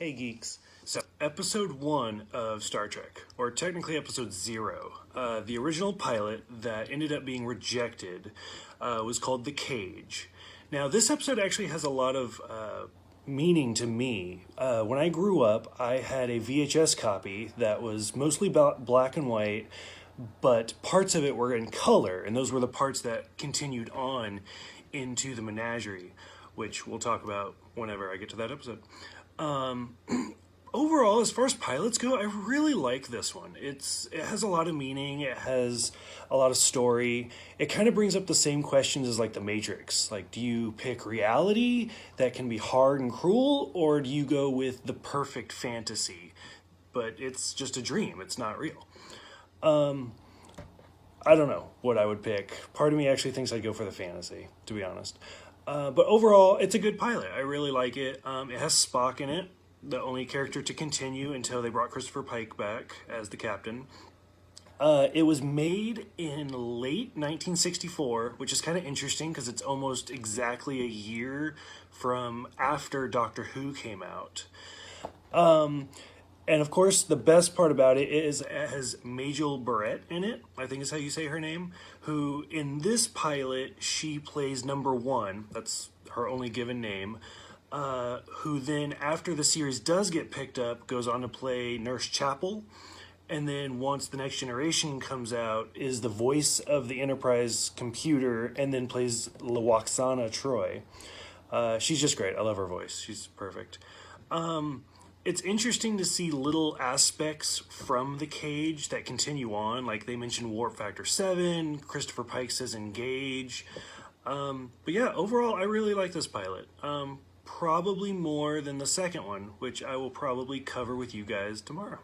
Hey geeks. So, episode 1 of Star Trek, or technically episode 0, the original pilot that ended up being rejected was called The Cage. Now, this episode actually has a lot of meaning to me. When I grew up, I had a VHS copy that was mostly black and white, but parts of it were in color, and those were the parts that continued on into the menagerie, which we'll talk about whenever I get to that episode. Overall, as far as pilots go, I really like this one. It has a lot of meaning. It has a lot of story. It kind of brings up the same questions as like The Matrix. Like, do you pick reality that can be hard and cruel, or do you go with the perfect fantasy, but it's just a dream, it's not real? I don't know what I would pick. Part of me actually thinks I'd go for the fantasy, to be honest. But overall, it's a good pilot. I really like it. It has Spock in it, the only character to continue until they brought Christopher Pike back as the captain. It was made in late 1964, which is kind of interesting because it's almost exactly a year from after Doctor Who came out. And of course, the best part about it is it has Majel Barrett in it, I think is how you say her name, who in this pilot, she plays number 1, that's her only given name, who then after the series does get picked up, goes on to play Nurse Chapel, and then once The Next Generation comes out, is the voice of the Enterprise computer, and then plays Lwaxana Troi. She's just great. I love her voice. She's perfect. It's interesting to see little aspects from The Cage that continue on. Like they mentioned Warp Factor 7, Christopher Pike says engage. But yeah, overall, I really like this pilot. Probably more than the second one, which I will probably cover with you guys tomorrow.